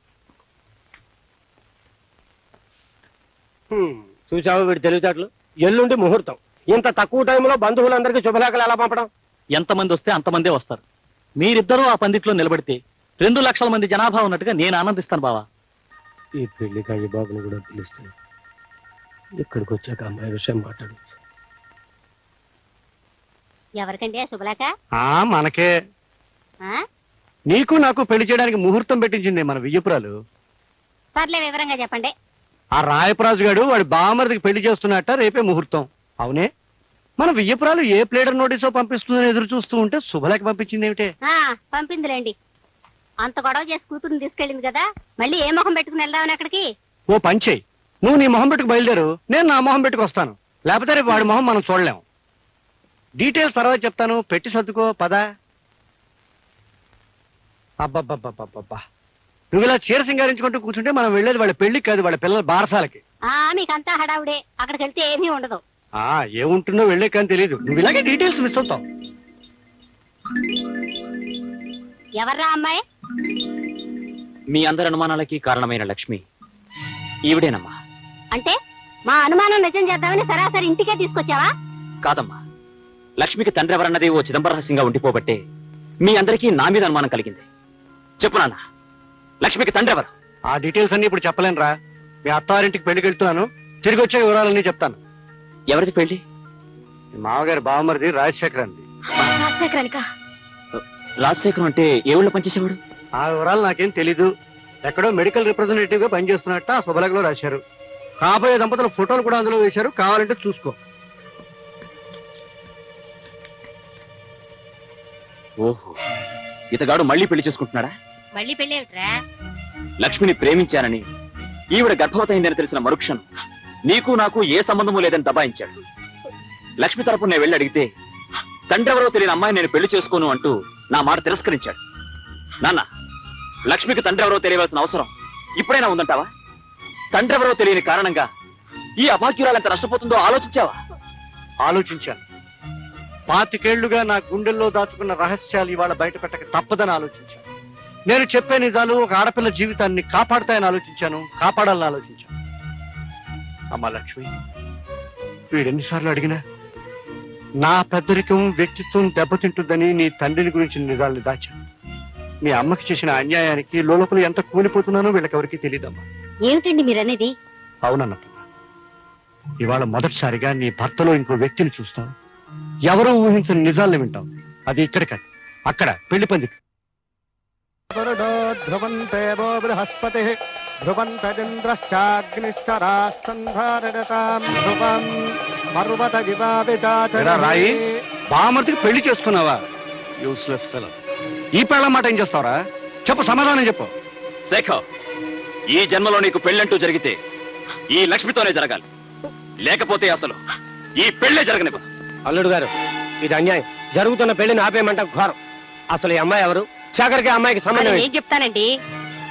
Speaker 8: చూసావు వీడి తెలివితేటలు. ఎల్లుండి ముహూర్తం. ఇంత తక్కువ టైంలో బంధువులందరికీ శుభలేఖలు ఎలా పంపడం?
Speaker 3: ఎంతమంది వస్తే అంతమందే వస్తారు. మీరిద్దరూ ఆ పందిట్లో నిలబడితే 2 లక్షల మంది జనాభా ఉన్నట్టుగా నేను ఆనందిస్తాను బావా.
Speaker 8: ఈ పెళ్లికి అయ్యబాబుని కూడా పిలుస్తాను. ఇక్కడికి వచ్చాక అమ్మాయి విషయం మాట్లాడు.
Speaker 5: ఎవరికండి ఆ శుభలేఖ?
Speaker 4: మనకే. నీకు నాకు పెళ్లి చేయడానికి ముహూర్తం పెట్టించింది మన విజయపురాలు.
Speaker 5: సర్లే, వివరంగా చెప్పండి.
Speaker 4: ఆ రాయపరాజు గారు వాడి బామర్దికి పెళ్లి చేస్తున్నట్ట. రేపే ముహూర్తం. అవునే, మన విజయపురాలు ఏ ప్లేడర్ నోటీసో పంపిస్తుందని ఎదురు చూస్తూ ఉంటే శుభలేఖ పంపించింది ఏమిటే?
Speaker 5: పంపిందిలేండి. అంత గొడవ చేసి కూతురుని తీసుకెళ్ళింది కదా, మళ్ళీ ఏ మొహం పెట్టుకుని వెళ్దామని అక్కడికి?
Speaker 4: ఓ పంచేయి, నువ్వు నీ మొహం పెట్టుకు బయలుదేరు, నేను నా మొహం పెట్టుకు వస్తాను. లేకపోతే రేపు వాడి మొహం మనం చూడలేం. డీటెయిల్స్ తర్వాత చెప్తాను, పెట్టి సర్దుకో. పద. అబ్బబ్బబ్బబ్బబ్బా, నువ్వు ఇలా చీర సింగారించుకుంటూ కూర్చుంటే మనం వెళ్ళేది వాళ్ళ పెళ్లికి కాదు, వాళ్ళ పిల్లల బారసాలకి.
Speaker 5: మీకంతా హడావుడే. అక్కడికి వెళ్తే ఏమీ ఉండదు.
Speaker 4: ఏముంటుందో వెళ్ళే కానీ తెలియదు. నువ్వు ఇలాగే డీటెయిల్స్ మిస్ అవుతావు.
Speaker 5: ఎవర్రా అమ్మాయి?
Speaker 2: మీ అందరి అనుమానాలకి కారణమైన లక్ష్మి ఈవిడేనమ్మా.
Speaker 5: అంటే మా అనుమానం నిజం చేద్దామని సరాసరి ఇంటికే తీసుకొచ్చావా?
Speaker 2: కాదమ్మా, లక్ష్మికి తండ్రి ఎవరన్నది ఓ చిదంబరహస్యంగా ఉండిపోబట్టే మీ అందరికీ నా మీద అనుమానం కలిగింది. చెప్పు నాన్న, లక్ష్మికి తండ్రి ఎవరు?
Speaker 4: ఆ డీటెయిల్స్ అన్ని ఇప్పుడు చెప్పలేనురా. మీ అత్తారింటికి పెళ్లికి వెళ్తున్నాను, తిరిగి వచ్చే వివరాలన్నీ చెప్తాను.
Speaker 2: ఎవరిది పెళ్లి?
Speaker 4: మామగారి బావమరిది రాజశేఖర్ అండి.
Speaker 2: రాజశేఖరం అంటే ఏ ఊళ్ళో పనిచేసేవాడు?
Speaker 4: ఆ వివరాలు నాకేం తెలీదు. ఎక్కడో మెడికల్ రిప్రజెంటేటివ్ గా పనిచేస్తున్నట్ట ఆ శుభలేఖలో రాశారు. కాబోయే దంపతుల ఫోటోలు కూడా అందులో వేశారు, కావాలంటే చూసుకో.
Speaker 2: ఓహో, ఇతగాడు మళ్ళీ పెళ్లి చేసుకుంటున్నాడా?
Speaker 5: మళ్ళీ పెళ్లి ఏమిట్రా?
Speaker 2: లక్ష్మిని ప్రేమించానని, ఈవిడ గర్భవతయిందని తెలిసిన మరుక్షణం నీకు నాకు ఏ సంబంధము లేదని దబాయించాడు. లక్ష్మి తరపున నేను వెళ్ళి అడిగితే తండ్రి ఎవరో తెలియని అమ్మాయి నేను పెళ్లి చేసుకోను అంటూ నా మాట తిరస్కరించాడు. నాన్న, లక్ష్మికి తండ్రి ఎవరో తెలియవలసిన అవసరం ఇప్పుడైనా ఉందంటావా? తండ్రెవరో తెలియని కారణంగా ఈ అభాగ్యురాలు ఎంత నష్టపోతుందో ఆలోచించావా?
Speaker 4: ఆలోచించాను. 25 ఏళ్లుగా నా గుండెల్లో దాచుకున్న రహస్యాలు ఇవాళ బయట పెట్టక తప్పదని ఆలోచించాను. నేను చెప్పే నిజాలు ఒక ఆడపిల్ల జీవితాన్ని కాపాడతాయని ఆలోచించాను, కాపాడాలని ఆలోచించాను. అమ్మా లక్ష్మి, వీడెన్నిసార్లు అడిగినా నా పెద్దరికం వ్యక్తిత్వం దెబ్బతింటుందని నీ తండ్రిని గురించి నిజాల్ని దాచాను. మీ అమ్మకి చేసిన అన్యాయానికి లోపల ఎంత కూలిపోతున్నానో వీళ్ళకెవరికి తెలియదమ్మా.
Speaker 1: ఏమిటండి మీరనేది?
Speaker 4: అవునన్నప్పుడు ఇవాళ మొదటిసారిగా నీ భర్తలో ఇంకో వ్యక్తిని చూస్తావు. ఎవరో ఊహించని నిజాల్ని వింటావు. అది ఇక్కడ కాదు, అక్కడ పెళ్లి పందిటి. ధ్రువంతేవో బృహస్పతి ధ్రువంతరింద్రశ్చాగ్నిశ్చ రాష్ట్రం ధ్రువం పర్వత రాయి బామర్తికి పెళ్లి చేసుకున్నావా? Useless fellow. ఈ పెళ్ళ మాట ఏం చేస్తావరా? చెప్పు, సమాధానం చెప్పు.
Speaker 2: శేఖర్, ఈ జన్మలో నీకు పెళ్ళంటూ జరిగితే ఈ లక్ష్మితోనే జరగాలి, లేకపోతే అసలు ఈ పెళ్ళే జరగనివ్వ.
Speaker 8: అల్లుడు గారు, ఇది అన్యాయం. జరుగుతున్న పెళ్లిని ఆపేయమంట ఘోరం. అసలు ఈ అమ్మాయి ఎవరు? శేఖర్కి అమ్మాయికి సంబంధం
Speaker 5: ఏం చెప్తానండి?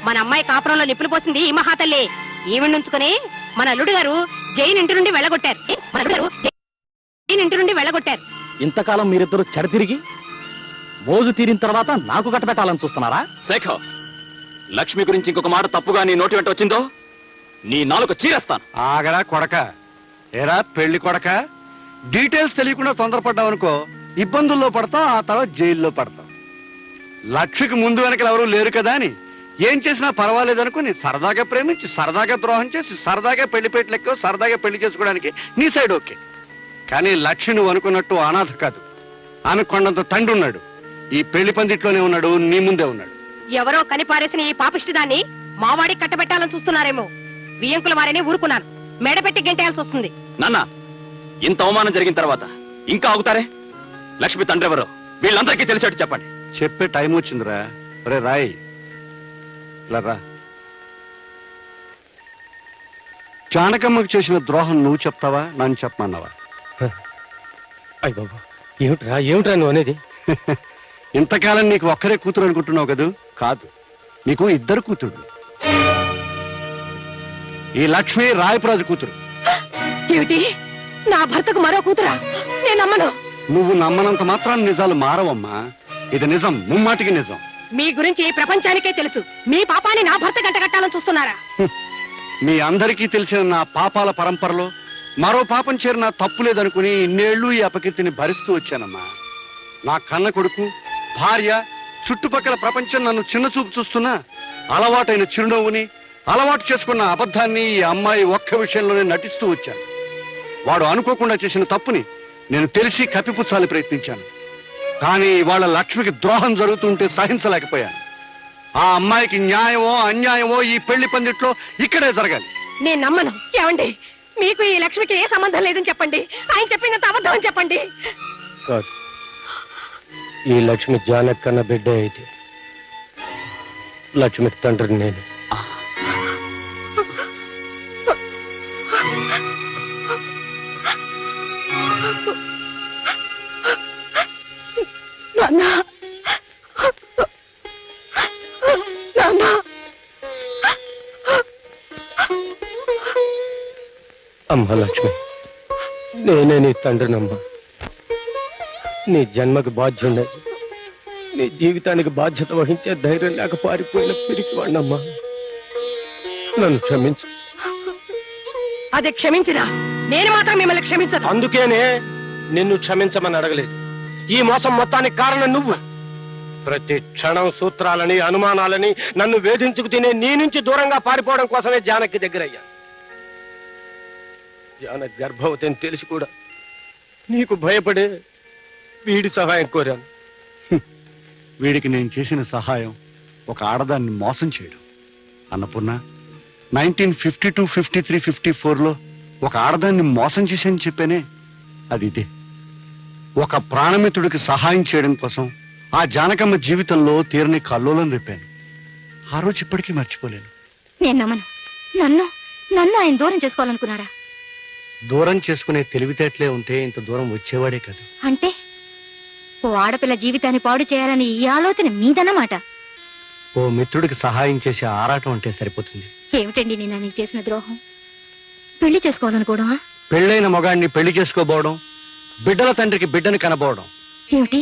Speaker 5: మన అమ్మాయి కాపురంలో నిప్పులు పోసింది ఈ మహాతల్లి. ఈవిడ నుంచుకుని మన అల్లుడు గారు జైన్ ఇంటి నుండి వెళ్ళగొట్టారు.
Speaker 3: ఇంతకాలం మీరిద్దరు చెడ తిరిగి మోజు తీరిన తర్వాత నాకు కట్టబెట్టాలని చూస్తున్నారా?
Speaker 2: శేఖర్, లక్ష్మి గురించి ఇంకొక మాట తప్పుగా నీ నోటి వెంట వచ్చిందో నీ నాలుక చీరేస్తాను.
Speaker 4: ఆగరా కొడక. ఏరా పెళ్లి కొడక, డీటెయిల్స్ తెలియకుండా తొందరపడ్డావనుకో ఇబ్బందుల్లో పడతాం, ఆ తర్వాత జైల్లో పడతాం. లక్ష్మికి ముందు వెనకలు ఎవరూ లేరు కదా అని ఏం చేసినా పర్వాలేదనుకుని సరదాగా ప్రేమించి సరదాగా ద్రోహం చేసి సరదాగా పెళ్లిపేటలు ఎక్కువ సరదాగా పెళ్లి చేసుకోవడానికి నీ సైడ్ ఓకే. కానీ లక్ష్మి నువ్వు అనుకున్నట్టు అనాథ కాదు, అనుకున్నంత తండ్రి ఉన్నాడు. ఈ పెళ్లి పందిట్లోనే ఉన్నాడు, నీ ముందే ఉన్నాడు.
Speaker 5: ఎవరో కనిపారేసిన ఈ పాపిష్టి దాన్ని మావాడికి కట్టబెట్టాలని చూస్తున్నారేమో. వియంకుల వారిని ఊరుకున్నాను, మెడపెట్టి గెంటేయాల్సి వస్తుంది.
Speaker 2: నాన్న, ఇంత అవమానం జరిగిన తర్వాత ఇంకా ఆగుతారే? లక్ష్మి తండ్రి ఎవరో వీళ్ళందరికీ తెలిసేట్టు చెప్పండి.
Speaker 4: చెప్పే టైం వచ్చిందిరా. రే రాయ్, రా. జానకమ్మకు చేసిన ద్రోహం నువ్వు చెప్తావా, నన్ను చెప్పమన్నావా?
Speaker 8: అయ్య బాబు, ఏమిట్రా నువ్వు అనేది?
Speaker 4: ఇంతకాలం నీకు ఒక్కరే కూతురు అనుకుంటున్నావు కదూ? కాదు, నీకు 2 కూతురు. ఈ లక్ష్మి రాయపురాజు కూతురు.
Speaker 5: ఏమిటి, నా భర్తకు మరో కూతురా? నేను నమ్మను.
Speaker 4: నువ్వు నమ్మనంత మాత్రాన్ని నిజాలు మారవమ్మా. ఇది నిజం, ముమ్మాటికి నిజం.
Speaker 5: మీ గురించి ప్రపంచానికే తెలుసు. మీ పాపాన్ని నా భర్త గంట కట్టాలని చూస్తున్నారా?
Speaker 4: మీ అందరికీ తెలిసిన నా పాపాల పరంపరలో మరో పాపం చేరిన తప్పు లేదనుకుని ఇన్నేళ్లు ఈ అపకీర్తిని భరిస్తూ వచ్చానమ్మా. నా కన్న కొడుకు, భార్య, చుట్టుపక్కల ప్రపంచం నన్ను చిన్న చూపు చూస్తున్నా అలవాటైన చిరునవ్వుని, అలవాటు చేసుకున్న అబద్ధాన్ని ఈ అమ్మాయి ఒక్క విషయంలోనే నటిస్తూ వచ్చాను. వాడు అనుకోకుండా చేసిన తప్పుని నేను తెలిసి కప్పిపుచ్చాలని ప్రయత్నించాను. కానీ ఇవాళ లక్ష్మికి ద్రోహం జరుగుతుంటే సహించలేకపోయాను. ఆ అమ్మాయికి న్యాయమో అన్యాయమో ఈ పెళ్లి పందిట్లో ఇక్కడే జరగాలి.
Speaker 5: నేను నమ్మను. ఏమండి, మీకు ఈ లక్ష్మికి ఏ సంబంధం లేదని చెప్పండి. ఆయన చెప్పినంత అబద్ధం అని చెప్పండి.
Speaker 8: కాదు, ఈ లక్ష్మి జానకన్న బిడ్డ అయితే లక్ష్మికి తండ్రిని నేను. అమ్మ లక్ష్మి, నేనే నీ తండ్రినమ్మా. నీ జన్మకు బాధ్యుండే, నీ జీవితానికి బాధ్యత వహించే ధైర్యం లేక పారిపోయిన పిరికివాణ్ణమ్మా. నన్ను క్షమించు.
Speaker 5: అది క్షమించినా నేను మాత్రం మిమ్మల్ని క్షమించను.
Speaker 8: అందుకేనే నిన్ను క్షమించమని అడగలేదు. ఈ మోసం మొత్తానికి కారణం నువ్వు. ప్రతి క్షణం సూత్రాలని, అనుమానాలని నన్ను వేధించుకు తినే నీ నుంచి దూరంగా పారిపోవడం కోసమే జానకి దగ్గరయ్యా. జానకి గర్భవతి అని తెలిసి కూడా నీకు భయపడే వీడి సహాయం కోరాను.
Speaker 4: వీడికి నేను చేసిన సహాయం ఒక ఆడదాన్ని మోసం చేయడం. అన్నపూర్ణ, 1952, 53, 54లో ఒక ఆడదాన్ని మోసం చేశానని చెప్పానే, అది ఇదే. ఒక ప్రాణమిత్రుడికి సహాయం చేయడం కోసం ఆ జానకమ్మ జీవితంలో తీరని కల్లోలం రేపాను. ఆ రోజు ఇప్పటికీ మర్చిపోలేను.
Speaker 1: నేను నమ్మను. నన్ను ఆయన దూరం చేసుకోవాలనుకున్నారా?
Speaker 4: దూరం చేసుకునే తెలివితేటలే ఉంటే ఇంత దూరం వచ్చేవాడే కదా.
Speaker 1: అంటే ఓ ఆడపిల్ల జీవితాన్ని పాడు చేయాలని ఈ ఆలోచన మీదన్నమాట.
Speaker 4: ఓ మిత్రుడికి సహాయం చేసే ఆరాటం అంటే సరిపోతుంది.
Speaker 1: ఏమిటండి నేను నీకు చేసిన ద్రోహం? పెళ్లి చేసుకోవాలనుకోవడం?
Speaker 4: పెళ్ళైన మగాడిని పెళ్లి చేసుకోబోవడం, బిడ్డల తండ్రికి బిడ్డని కనబోవడం
Speaker 1: ఏమిటి?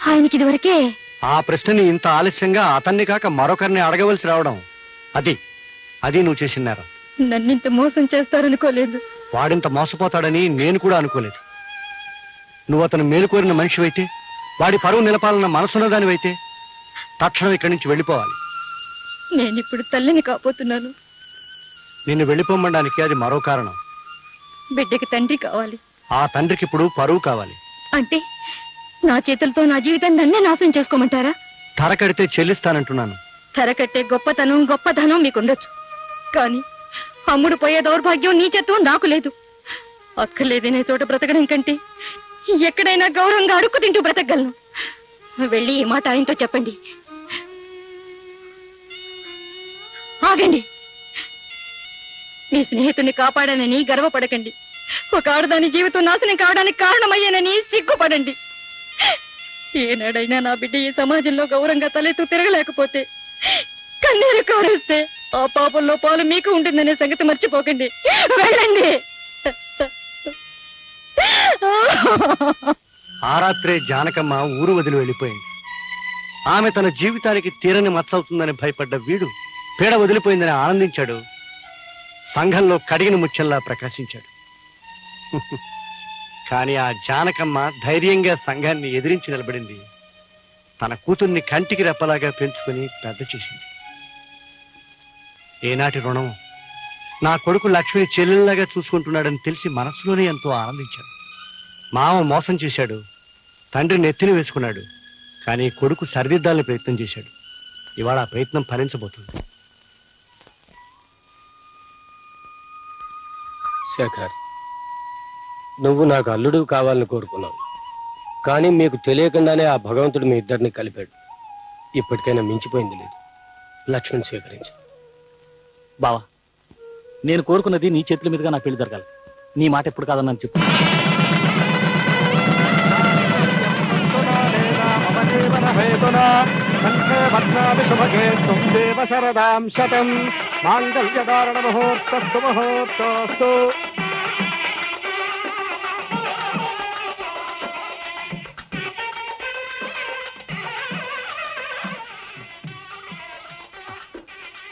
Speaker 1: ఆయనకి ఇదివరకే
Speaker 4: ఆ ప్రశ్నని ఇంత ఆలస్యంగా అతన్ని కాక మరొకరిని అడగవలసి రావడం, అది నువ్వు చేసిన నేరం.
Speaker 1: నన్నింత మోసం చేస్తారనుకోలేదు.
Speaker 4: వాడింత మోసపోతాడని నేను కూడా అనుకోలేదు. నువ్వు అతను మేలుకోరిన మనిషివైతే, వాడి పరువు నిలపాలన్న మనసున్నదానివైతే తక్షణం ఇక్కడి నుంచి వెళ్ళిపోవాలి.
Speaker 1: నేనిప్పుడు తల్లిని కాబోతున్నాను.
Speaker 4: నిన్ను వెళ్ళిపోమనడానికి అది మరో కారణం.
Speaker 1: బిడ్డకి తండ్రి కావాలి.
Speaker 4: ఆ తండ్రికి ఇప్పుడు పరువు కావాలి.
Speaker 1: అంటే నా చేతులతో నా జీవితాన్ని నన్నే నాశనం చేసుకోమంటారా?
Speaker 4: ధర కడితే చెల్లిస్తానంటున్నాను.
Speaker 1: ధర కట్టే గొప్పతనం మీకుండొచ్చు, కానీ అమ్ముడు పోయే దౌర్భాగ్యం నీచత్వం నాకు లేదు. అక్కర్లేదనే చోట బ్రతకడం కంటే ఎక్కడైనా గౌరవంగా అడుక్కు తింటూ బ్రతకగలను. వెళ్ళి ఈ మాట ఆయనతో చెప్పండి. ఆగండి. మీ స్నేహితుడిని కాపాడానని గర్వపడకండి. ఒక ఆడదాని జీవితం నాశనం కావడానికి కారణమయ్యానని సిగ్గుపడండి. ఏనాడైనా నా బిడ్డ ఈ సమాజంలో గౌరవంగా తలెత్తు తిరగలేకపోతే, కన్నీరు కారేస్తే ఆ పాపంలో పాలు మీకు ఉంటుందనే సంగతి మర్చిపోకండి. వెళ్ళండి.
Speaker 4: ఆ రాత్రే జానకమ్మ ఊరు వదిలి వెళ్ళిపోయింది. ఆమె తన జీవితానికి తీరని మచ్చవుతుందని భయపడ్డ వీడు పీడ వదిలిపోయిందని ఆనందించాడు. సంఘంలో కడిగిన ముత్యంలా ప్రకాశించాడు. కానీ ఆ జానకమ్మ ధైర్యంగా సంఘాన్ని ఎదిరించి నిలబడింది. తన కూతుర్ని కంటికి రెప్పలాగా పెంచుకుని పెద్ద చేసింది. ఏనాటి రుణం! నా కొడుకు లక్ష్మిని చెల్లెల్లాగా చూసుకుంటున్నాడని తెలిసి మనసులోనే ఎంతో ఆనందించాడు. మామ మోసం చేశాడు, తండ్రి నెత్తిని వేసుకున్నాడు, కానీ కొడుకు సరిదిద్దాలని ప్రయత్నం చేశాడు. ఇవాళ ఆ ప్రయత్నం ఫలించబోతుంది.
Speaker 8: శేఖర్, నువ్వు నాకు అల్లుడు కావాలని కోరుకున్నావు, కానీ మీకు తెలియకుండానే ఆ భగవంతుడు మీ ఇద్దరిని కలిపాడు. ఇప్పటికైనా మించిపోయింది లేదు. లక్ష్మణ్ స్వీకరించు.
Speaker 3: బావా, నేను కోరుకున్నది నీ చేతుల మీదుగా నా పెళ్లి జరగాలి. నీ మాట ఎప్పుడు కాదన్నాను చెప్పు.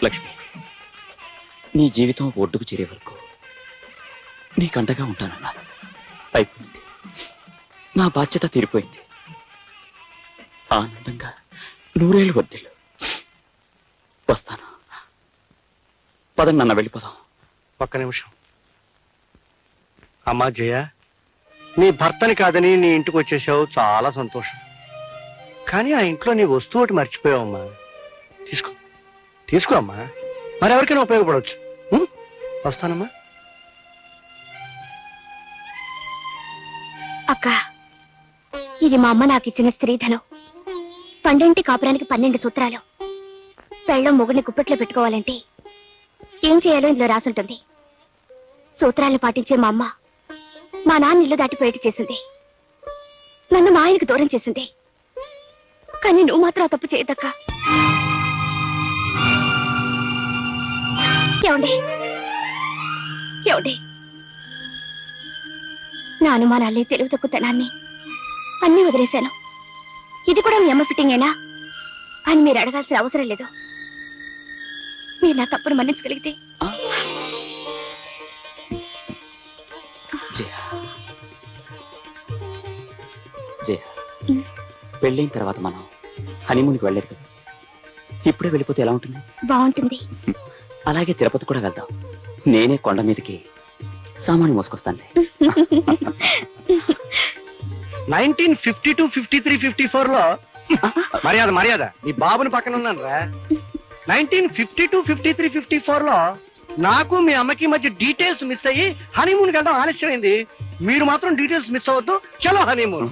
Speaker 2: లక్ష్మి, నీ జీవితం ఒడ్డుకు చేరే వరకు నీకండగా ఉంటానన్నాను. అయిపోయింది. నా బాధ్యత తీరిపోయింది. ఆనందంగా 100 ఏళ్ళు వర్ధిల్లు. వస్తాను. పదండి నాన్న, వెళ్ళిపోదాం.
Speaker 4: ఒక్క నిమిషం. అమ్మా జయ, నీ భర్తని కాదని నీ ఇంటికి వచ్చేసావు, చాలా సంతోషం. కానీ ఆ ఇంట్లో నీ వస్తువు ఒకటి మర్చిపోయావమ్మా. తీసుకో అమ్మా, మరెవరికైనా ఉపయోగపడవచ్చు. వస్తానమ్మా.
Speaker 1: అక్క, ఇది మా అమ్మ నాకు ఇచ్చిన స్త్రీధనం. 12 కాపురానికి 12 సూత్రాలు. పెళ్ళం మొగుడిని గుప్పెట్లో పెట్టుకోవాలంటే ఏం చేయాలో ఇందులో రాసుంటుంది. సూత్రాలను పాటించే మా అమ్మ మా నాన్న ఇల్లు దాటిపోయేటి చేసింది. నన్ను మా ఆయనకు దూరం చేసింది. కానీ నువ్వు మాత్రం ఆ తప్పు చేయదక్క. ఏమండి, నా అనుమానాల్ని, తెలివి తక్కువతనాన్ని అన్నీ వదిలేశాను. ఇది కూడా మీ అమ్మ ఫిట్టింగేనా అని మీరు అడగాల్సిన అవసరం లేదు. మీరు నా తప్పును మన్నించగలిగితే.
Speaker 2: జయ, పెళ్ళైన తర్వాత మనం హనీమూన్కి వెళ్ళలేదు కదా. ఇప్పుడే వెళ్ళిపోతే ఎలా ఉంటుంది?
Speaker 1: బాగుంటుంది.
Speaker 2: అలాగే తిరుపతి కూడా వెళ్దాం. నేనే కొండ మీదకి సామాను మోసుకొస్తానులే.
Speaker 4: 1952, 53, 54 లో మర్యాద నీ బాబుని పక్కన ఉన్నాను రా. 1952, 53, 54 లో నాకు మీ అమ్మకి మధ్య డీటెయిల్స్ మిస్ అయ్యి హనీమూన్కి వెళ్ళడం ఆలస్యమైంది. మీరు మాత్రం డీటెయిల్స్ మిస్ అవ్వద్దు. చలో హనీమూన్.